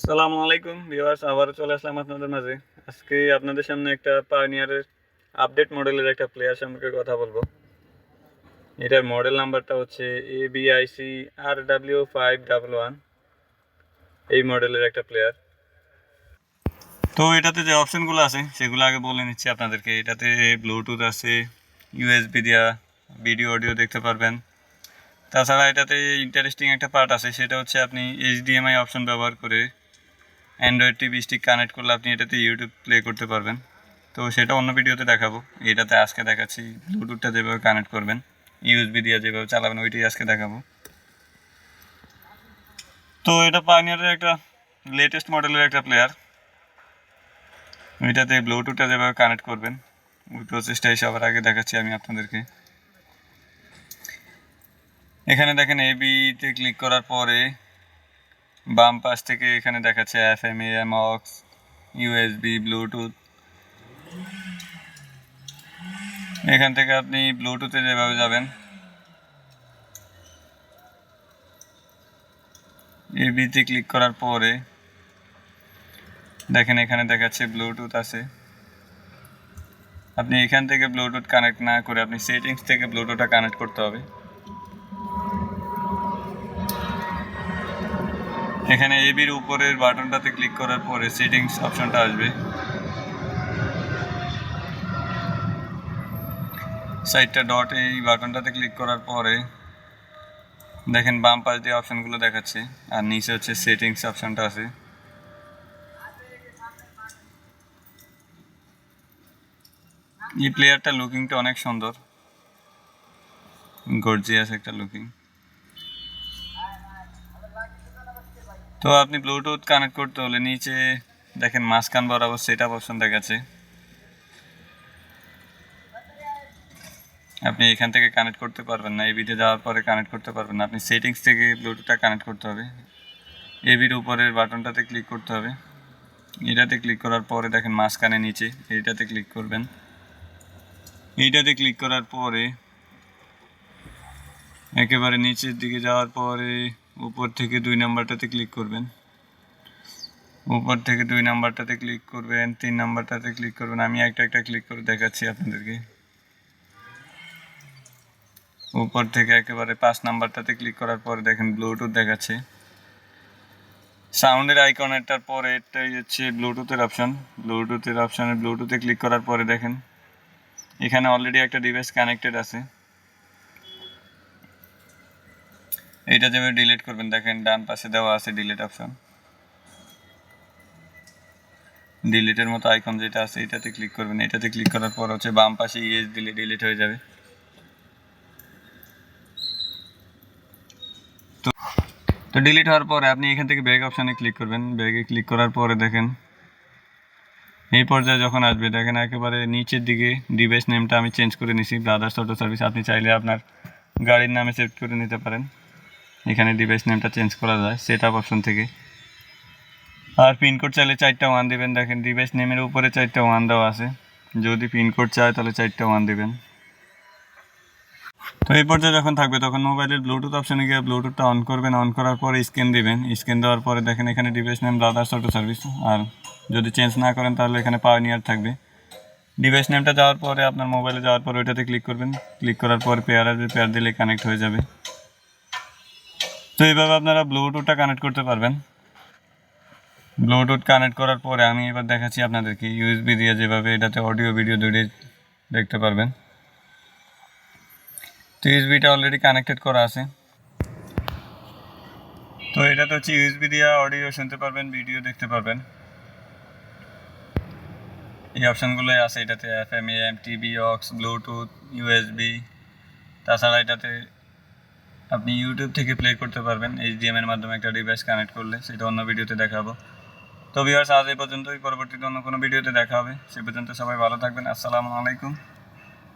আসসালামু আলাইকুম ভিউয়ার্স, আবারও চলে আসলাম আপনাদের মাঝে। আজকে আপনাদের সামনে একটা পায়োনিয়ারের আপডেট মডেলের একটা প্লেয়ার সম্পর্কে কথা বলবো। এটার মডেল নাম্বারটা হচ্ছে ABIC RW511। এই মডেলের একটা প্লেয়ার। তো এটাতে যে অপশনগুলো আছে সেগুলো আগে বলে নিচ্ছি আপনাদেরকে। এটাতে ব্লুটুথ আছে, ইউএসবি দিয়া ভিডিও অডিও দেখতে পারবেন। তাছাড়া এটাতে ইন্টারেস্টিং একটা পার্ট আছে, সেটা হচ্ছে আপনি HDMI অপশন ব্যবহার করে অ্যান্ড্রয়েড টিভি স্টিক কানেক্ট করলে আপনি এটাতে ইউটিউব প্লে করতে পারবেন। তো সেটা অন্য ভিডিওতে দেখাবো। এটাতে আজকে দেখাচ্ছি ব্লুটুথটা যেভাবে কানেক্ট করবেন, ইউএসবি দিয়ে যেভাবে চালাবেন ওইটাই আজকে দেখাবো। তো এটা পায়োনিয়ারের একটা লেটেস্ট মডেলের একটা প্লেয়ার। এটাতে ব্লুটুথটা যেভাবে কানেক্ট করবেন ওই প্রসেসটাই সবার আগে দেখাচ্ছি আমি আপনাদেরকে। এখানে দেখেন এবিতে ক্লিক করার পরে বাম পাশ থেকে এখানে দেখাচ্ছে FM AM AUX USB Bluetooth. এখান থেকে আপনি ব্লুটুথে যেভাবে যাবেন, এবিতে ক্লিক করার পরে দেখেন এখানে দেখাচ্ছে ব্লুটুথ আছে। আপনি এখান থেকে ব্লুটুথ কানেক্ট না করে আপনি সেটিংস থেকে ব্লুটুথটা কানেক্ট করতে হবে। এখানে এবির উপরের বাটনটাতে ক্লিক করার পরে সেটিংস অপশনটা আসবে। সাইডটা ডট এই বাটনটাতে ক্লিক করার পরে দেখেন বাম পাশ দিয়ে অপশনগুলো দেখাচ্ছে আর নিচে হচ্ছে সেটিংস অপশনটা আছে। এই প্লেয়ারটা লুকিংটা অনেক সুন্দর, গর্জিয়াস একটা লুকিং। তো আপনি ব্লুটুথ কানেক্ট করতে হলে নিচে দেখেন মাঝখান বরাবর সেটআপ অপশন দেখাচ্ছে। আপনি এখান থেকে কানেক্ট করতে পারবেন না, এবিতে যাওয়ার পরে কানেক্ট করতে পারবেন না। আপনি সেটিংস থেকে ব্লুটুথটা কানেক্ট করতে হবে। এবির উপরের বাটনটাতে ক্লিক করতে হবে। এটাতে ক্লিক করার পরে দেখেন মাঝখানে নিচে এইটাতে ক্লিক করবেন। এইটাতে ক্লিক করার পরে একেবারে নিচের দিকে যাওয়ার পরে উপর থেকে 2 নাম্বারটাতে ক্লিক করবেন। উপর থেকে 2 নাম্বারটাতে ক্লিক করবেন, 3 নাম্বারটাতে ক্লিক করবেন। আমি একটা একটা ক্লিক করে দেখাচ্ছি আপনাদেরকে। উপর থেকে একেবারে 5 নাম্বারটাতে ক্লিক করার পরে দেখেন ব্লুটুথ দেখাচ্ছে। সাউন্ডের আইকনেরটার পরে এটাই হচ্ছে ব্লুটুথের অপশন। ব্লুটুথে ক্লিক করার পরে দেখেন এখানে অলরেডি একটা ডিভাইস কানেক্টেড আছে। এইটা যেভাবে ডিলিট করবেন দেখেন ডান পাশে দেওয়া আছে ডিলিট অপশন। ডিলিটের মতো আইকন যেটা আছে এটাতে ক্লিক করবেন। এটাতে ক্লিক করার পর হচ্ছে বাম পাশে ইয়েস দিলে ডিলিট হয়ে যাবে। তো ডিলিট হওয়ার পরে আপনি এখান থেকে ব্যাক অপশানে ক্লিক করবেন। ব্যাগে ক্লিক করার পরে দেখেন এই পর্যায়ে যখন আসবে দেখেন একেবারে নিচের দিকে ডিভাইস নেমটা আমি চেঞ্জ করে নিছি, ব্রাদার্স অটো সার্ভিস। আপনি চাইলে আপনার গাড়ির নামে সেভ করে নিতে পারেন। এখানে ডিভাইস নেমটা চেঞ্জ করা যায় সেটআপ অপশন থেকে। আর পিনকোড চাইলে 4টা 1 দেবেন। দেখেন ডিভাইস নেমের উপরে 4টা 1 দেওয়া আছে। যদি পিনকোড চায় তাহলে 4টা 1 দেবেন। তো এই পর্যায়ে যখন থাকবে তখন মোবাইলের ব্লুটুথ অপশানে গিয়ে ব্লুটুথটা অন করবেন। অন করার পরে স্ক্যান দিবেন। স্ক্যান দেওয়ার পরে দেখেন এখানে device name brothers auto service. আর যদি চেঞ্জ না করেন তাহলে এখানে পায়োনিয়ার থাকবে। ডিভাইস নেমটা যাওয়ার পরে আপনার মোবাইলে যাওয়ার পরে ওইটাতে ক্লিক করবেন। ক্লিক করার পর পেয়ার আসবে, পেয়ার দিলে কানেক্ট হয়ে যাবে। তো এইভাবে আপনারা ব্লুটুথটা কানেক্ট করতে পারবেন। ব্লুটুথ কানেক্ট করার পরে আমি এবার দেখাচ্ছি আপনাদেরকে ইউএসবি দিয়ে যেভাবে এটাতে অডিও ভিডিও দুটোই দেখতে পারবেন। তো ইউএসবিটা অলরেডি কানেক্টেড করা আছে। তো এটাতে হচ্ছে ইউএসবি দিয়ে অডিও শুনতে পারবেন, ভিডিও দেখতে পারবেন। এই অপশানগুলোই আছে এটাতে, FM AM TV aux Bluetooth USB. তাছাড়া এটাতে আপনি ইউটিউব থেকে প্লে করতে পারবেন HDMI এর মাধ্যমে একটা ডিভাইস কানেক্ট করলে। সেটা অন্য ভিডিওতে দেখাবো। তো ভিউয়ার্স আজ এই পর্যন্তই, পরবর্তীতে অন্য কোনো ভিডিওতে দেখা হবে। সে পর্যন্ত সবাই ভালো থাকবেন। আসসালামু আলাইকুম।